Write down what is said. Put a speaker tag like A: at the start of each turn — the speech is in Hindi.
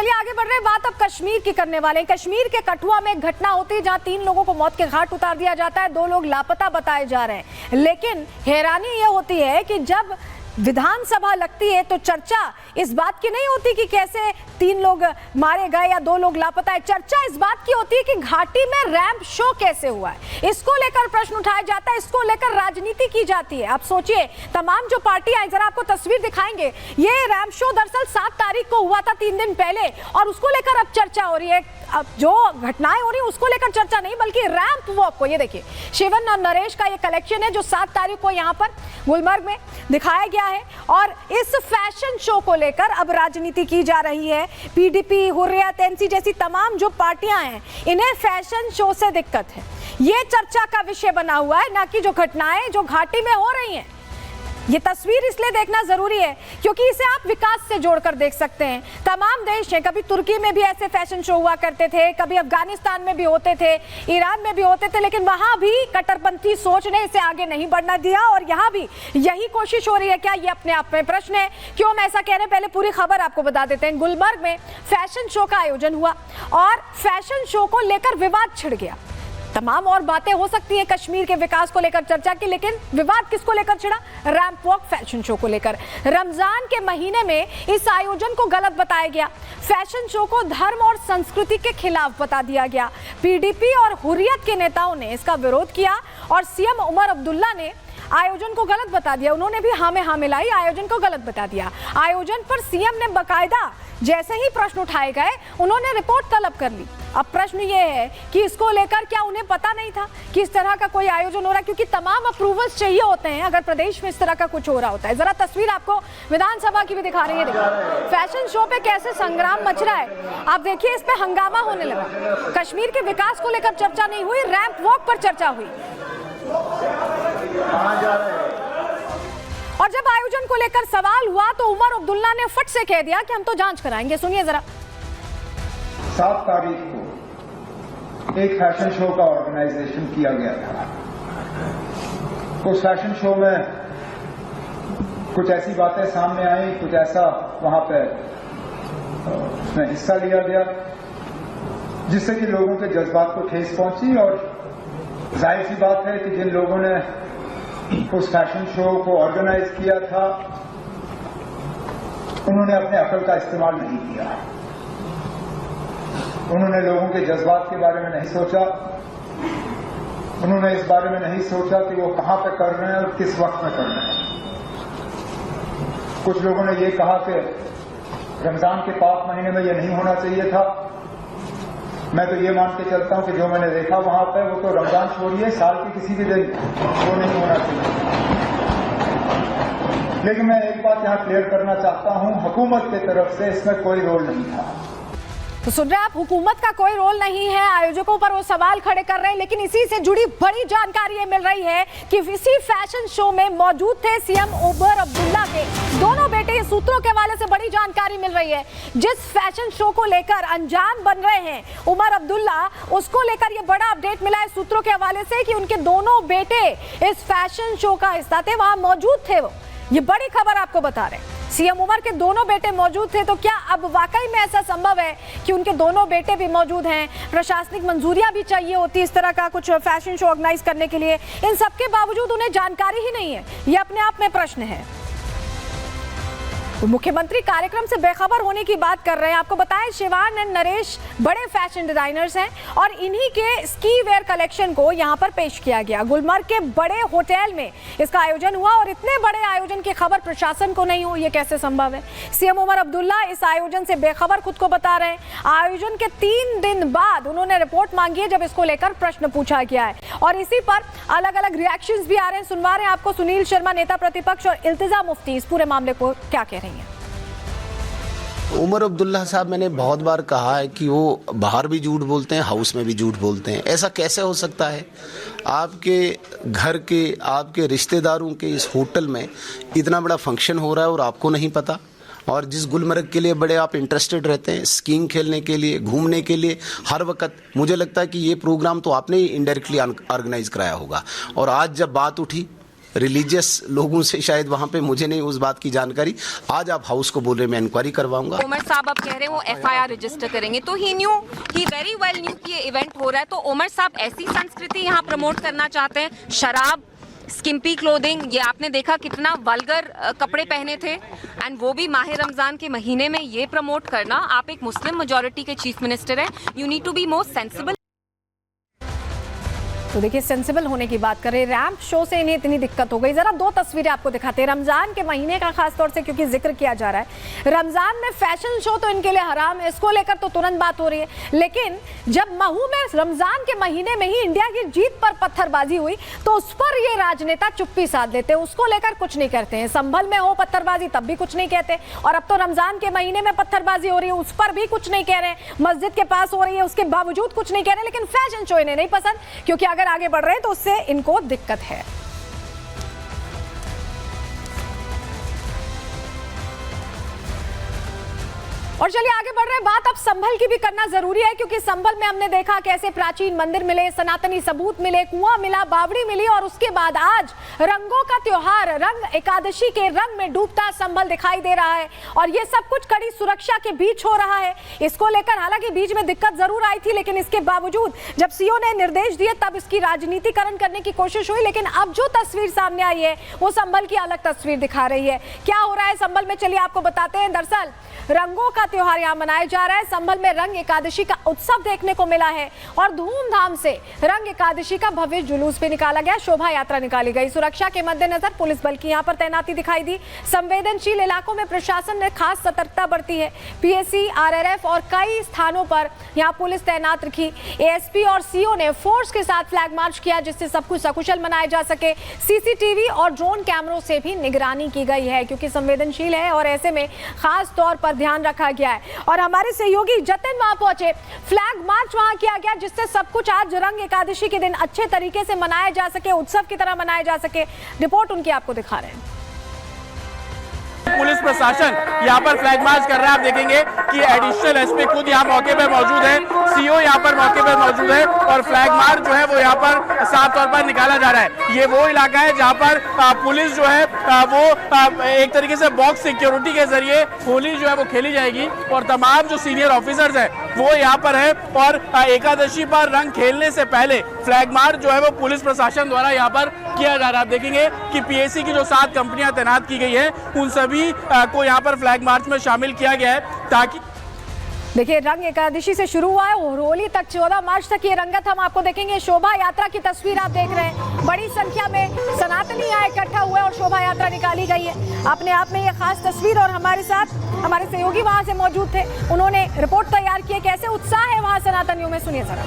A: चलिए आगे बढ़ रहे हैं, बात अब कश्मीर की करने वाले हैं। कश्मीर के कठुआ में एक घटना होती है जहां 3 लोगों को मौत के घाट उतार दिया जाता है, 2 लोग लापता बताए जा रहे हैं। लेकिन हैरानी यह होती है कि जब विधानसभा लगती है तो चर्चा इस बात की नहीं होती कि कैसे 3 लोग मारे गए या 2 लोग लापता है। चर्चा इस बात की होती है कि घाटी में रैंप शो कैसे हुआ है, इसको लेकर प्रश्न उठाया जाता है, इसको लेकर राजनीति की जाती है। आप सोचिए, तमाम जो पार्टी आई, जरा आपको तस्वीर दिखाएंगे, ये रैंप शो दरअसल 7 तारीख को हुआ था, 3 दिन पहले, और उसको लेकर अब चर्चा हो रही है। अब जो घटनाएं हो रही है उसको लेकर चर्चा नहीं, बल्कि रैंप वॉक को, ये देखिए शिवन और नरेश का ये कलेक्शन है जो 7 तारीख को यहाँ पर गुलमर्ग में दिखाया गया है, और इस फैशन शो को लेकर अब राजनीति की जा रही है। पीडीपी, हुर्रियत, एनसी जैसी तमाम जो पार्टियां हैं, इन्हें फैशन शो से दिक्कत है, ये चर्चा का विषय बना हुआ है, ना कि जो घटनाएं जो घाटी में हो रही हैं। ये तस्वीर इसलिए देखना जरूरी है क्योंकि इसे आप विकास से जोड़कर देख सकते हैं। तमाम देश हैं, कभी तुर्की में भी ऐसे फैशन शो हुआ करते थे, कभी अफगानिस्तान में भी होते थे, ईरान में भी होते थे, लेकिन वहां भी कट्टरपंथी सोच ने इसे आगे नहीं बढ़ना दिया, और यहाँ भी यही कोशिश हो रही है क्या, ये अपने आप में प्रश्न है। क्यों हम ऐसा कह रहे हैं, पहले पूरी खबर आपको बता देते हैं। गुलमर्ग में फैशन शो का आयोजन हुआ और फैशन शो को लेकर विवाद छिड़ गया। तमाम और बातें हो सकती हैं कश्मीर के विकास को लेकर चर्चा की, लेकिन विवाद किसको लेकर छिड़ा? रैंप वॉक फैशन शो को लेकर। रमजान के महीने में इस आयोजन को गलत बताया गया, फैशन शो को धर्म और संस्कृति के खिलाफ बता दिया गया। पीडीपी और हुर्रियत के नेताओं ने इसका विरोध किया और सीएम उमर अब्दुल्ला ने आयोजन को गलत बता दिया। उन्होंने भी हाँ में हाँ मिलाई, आयोजन को गलत बता दिया। आयोजन पर सीएम ने बकायदा जैसे ही प्रश्न उठाए गए उन्होंने रिपोर्ट तलब कर ली। अब प्रश्न ये है कि इसको लेकर क्या उन्हें पता नहीं था कि इस तरह का कोई आयोजन हो रहा है, क्योंकि तमाम अप्रूवल्स चाहिए होते हैं अगर प्रदेश में इस तरह का कुछ हो रहा होता है। जरा तस्वीर आपको विधानसभा की भी दिखा रही है, देखिए फैशन शो पे कैसे संग्राम मच रहा है। आप देखिए, इस पे हंगामा होने लगा। कश्मीर के विकास को लेकर चर्चा नहीं हुई, रैंप वॉक पर चर्चा हुई। और जब आयोजन को लेकर सवाल हुआ तो उमर अब्दुल्ला ने फट से कह दिया कि हम तो जांच कराएंगे। सुनिए जरा।
B: 7 तारीख को एक फैशन शो का ऑर्गेनाइजेशन किया गया था। उस फैशन शो में कुछ ऐसी बातें सामने आई, कुछ ऐसा वहां पे उसमें हिस्सा लिया गया जिससे कि लोगों के जज्बात को ठेस पहुंची, और जाहिर सी बात है कि जिन लोगों ने उस फैशन शो को ऑर्गेनाइज किया था उन्होंने अपने अकल का इस्तेमाल नहीं किया। उन्होंने लोगों के जज्बात के बारे में नहीं सोचा, उन्होंने इस बारे में नहीं सोचा कि वो कहां पे कर रहे हैं और किस वक्त में कर रहे हैं। कुछ लोगों ने ये कहा कि रमजान के पाक महीने में ये नहीं होना चाहिए था। मैं तो ये मान के चलता हूं कि जो मैंने देखा वहां पर वो तो रमजान छोड़िए, साल के किसी भी दिन वो नहीं होना चाहिए। लेकिन मैं एक बात यहां क्लियर करना चाहता हूं, हुकूमत की तरफ से इसमें कोई रोल नहीं था।
A: तो सुन रहे हैं आप, हुकूमत का कोई रोल नहीं है, आयोजकों पर वो सवाल खड़े कर रहे हैं। लेकिन इसी से जुड़ी बड़ी जानकारी ये मिल रही है कि इसी फैशन शो में मौजूद थे सीएम उमर अब्दुल्ला के 2 बेटे। सूत्रों के हवाले से बड़ी जानकारी मिल रही है, जिस फैशन शो को लेकर अनजान बन रहे हैं उमर अब्दुल्ला, उसको लेकर ये बड़ा अपडेट मिला है सूत्रों के हवाले से कि उनके 2 बेटे इस फैशन शो का हिस्सा थे, वहां मौजूद थे वो। ये बड़ी खबर आपको बता रहे हैं। सीएम उमर के 2 बेटे मौजूद थे, तो क्या अब वाकई में ऐसा संभव है कि उनके 2 बेटे भी मौजूद हैं? प्रशासनिक मंजूरियां भी चाहिए होती इस तरह का कुछ फैशन शो ऑर्गेनाइज करने के लिए, इन सबके बावजूद उन्हें जानकारी ही नहीं है। ये अपने आप में प्रश्न है। तो मुख्यमंत्री कार्यक्रम से बेखबर होने की बात कर रहे हैं। आपको बताएं, शिवान एंड नरेश बड़े फैशन डिजाइनर्स हैं और इन्हीं के स्की वेयर कलेक्शन को यहां पर पेश किया गया। गुलमर्ग के बड़े होटल में इसका आयोजन हुआ और इतने बड़े आयोजन की खबर प्रशासन को नहीं हो, ये कैसे संभव है? सीएम उमर अब्दुल्ला इस आयोजन से बेखबर खुद को बता रहे हैं। आयोजन के 3 दिन बाद उन्होंने रिपोर्ट मांगी है जब इसको लेकर प्रश्न पूछा गया है, और इसी पर अलग अलग रिएक्शंस भी आ रहे हैं। सुनवा रहे हैं आपको सुनील शर्मा, नेता प्रतिपक्ष, और इल्तिजा मुफ्ती इस पूरे मामले को क्या कह रही हैं।
C: उमर अब्दुल्ला साहब, मैंने बहुत बार कहा है कि वो बाहर भी झूठ बोलते हैं, हाउस में भी झूठ बोलते हैं। ऐसा कैसे हो सकता है? आपके घर के, आपके रिश्तेदारों के इस होटल में इतना बड़ा फंक्शन हो रहा है और आपको नहीं पता? और जिस गुलमर्ग के लिए बड़े आप इंटरेस्टेड रहते हैं, स्कीइंग खेलने के लिए, घूमने के लिए हर वक्त, मुझे लगता है कि ये प्रोग्राम तो आपने ही इनडायरेक्टली ऑर्गेनाइज कराया होगा। और आज जब बात उठी रिलीजियस लोगों से, शायद वहाँ पे, मुझे नहीं उस बात की जानकारी। आज आप हाउस को बोल रहे, मैं इंक्वायरी करवाऊंगा।
D: उमर साहब अब कह रहे हैं वो FIR रजिस्टर करेंगे, तो ही वेरी वेल न्यू कि ये इवेंट हो रहा है। तो उमर साहब ऐसी संस्कृति यहाँ प्रमोट करना चाहते हैं, शराब, स्किम्पी क्लोथिंग, ये आपने देखा कितना वल्गर कपड़े पहने थे, एंड वो भी माह रमजान के महीने में ये प्रमोट करना। आप एक मुस्लिम मेजॉरिटी के चीफ मिनिस्टर हैं, you need to be more sensible.
A: तो देखिए, सेंसिबल होने की बात करें, रैंप शो से इन्हें इतनी दिक्कत हो गई। जरा दो तस्वीरें आपको दिखाते हैं रमजान के महीने का, खास तौर से क्योंकि जिक्र किया जा रहा है। रमजान में फैशन शो तो इनके लिए हराम है, इसको लेकर तो तुरंत बात हो रही है। लेकिन जब महू में रमजान के महीने में ही इंडिया की जीत पर पत्थरबाजी हुई तो उस पर ये राजनेता चुप्पी साध लेते हैं, उसको लेकर कुछ नहीं करते हैं। संभल में हो पत्थरबाजी तब भी कुछ नहीं कहते, और अब तो रमजान के महीने में पत्थरबाजी हो रही है, उस पर भी कुछ नहीं कह रहे। मस्जिद के पास हो रही है, उसके बावजूद कुछ नहीं कह रहे। लेकिन फैशन शो इन्हें नहीं पसंद, क्योंकि अगर आगे बढ़ रहे हैं तो उससे इनको दिक्कत है। और चलिए आगे बढ़ रहे हैं, बात अब संभल की भी करना जरूरी है, क्योंकि संभल में हमने देखा कैसे प्राचीन मंदिर मिले, सनातनी सबूत मिले, कुआं मिला, बावड़ी मिली, और उसके बाद आज रंगों का त्योहार, रंग एकादशी के रंग में डूबता संभल दिखाई दे रहा है। और ये सब कुछ कड़ी सुरक्षा के बीच हो रहा है। इसको लेकर हालांकि बीच में दिक्कत जरूर आई थी, लेकिन इसके बावजूद जब सीओ ने निर्देश दिए तब इसकी राजनीतिकरण करने की कोशिश हुई। लेकिन अब जो तस्वीर सामने आई है वो संभल की अलग तस्वीर दिखा रही है। क्या हो रहा है संभल में, चलिए आपको बताते हैं। दरअसल रंगों का त्योहार यहाँ मनाया जा रहा है। संभल में रंग एकादशी का उत्सव देखने को मिला है और धूमधाम से रंग एकादशी का भव्य जुलूस भी निकाला गया, शोभा यात्रा निकाली गई। सुरक्षा के मद्देनजर पुलिस बल की यहाँ पर तैनाती दिखाई दी। संवेदनशील इलाकों में प्रशासन ने खास सतर्कता बरती है। PSC, RRF और कई स्थानों पर यहाँ पुलिस तैनात रखी। ASP और CO ने फोर्स के साथ फ्लैग मार्च किया, जिससे सब कुछ सकुशल मनाया जा सके। CCTV और ड्रोन कैमरों से भी निगरानी की गई है, क्योंकि संवेदनशील है और ऐसे में खास तौर पर ध्यान रखा गया है। और हमारे सहयोगी जतिन वहां पहुंचे, फ्लैग मार्च वहां किया गया, जिससे सब कुछ आज रंग एकादशी के दिन अच्छे तरीके से मनाया जा सके, उत्सव की तरह मनाया जा सके। रिपोर्ट उनकी आपको दिखा रहे हैं।
E: पुलिस प्रशासन यहाँ पर फ्लैग मार्च कर रहा है। आप देखेंगे कि एडिशनल SP खुद यहाँ मौके पर मौजूद है, CO यहाँ पर मौके पर मौजूद है, और फ्लैग मार्च जो है वो यहाँ पर साफ तौर पर निकाला जा रहा है। ये वो इलाका है जहाँ पर पुलिस जो है वो एक तरीके से बॉक्स सिक्योरिटी के जरिए होली जो है वो खेली जाएगी, और तमाम जो सीनियर ऑफिसर्स हैं वो यहाँ पर है। और एकादशी पर रंग खेलने से पहले फ्लैग मार्च जो है वो पुलिस प्रशासन द्वारा यहाँ पर किया जा रहा है। आप देखेंगे कि PSC की जो 7 कंपनियां तैनात की गई हैं, उन सभी को यहाँ पर फ्लैग मार्च में शामिल किया गया है, ताकि
A: देखिए रंग एकादशी से शुरू हुआ है और होली तक 14 मार्च तक ये रंगत हम आपको देखेंगे। शोभा यात्रा की तस्वीर आप देख रहे हैं, बड़ी संख्या में सनातनी यहाँ इकट्ठा हुए और शोभा यात्रा निकाली गई है। अपने आप में ये खास तस्वीर, और हमारे साथ हमारे सहयोगी वहां से मौजूद थे, उन्होंने रिपोर्ट तैयार की है। कैसे उत्साह है वहां सनातनियों में, सुनिए जरा।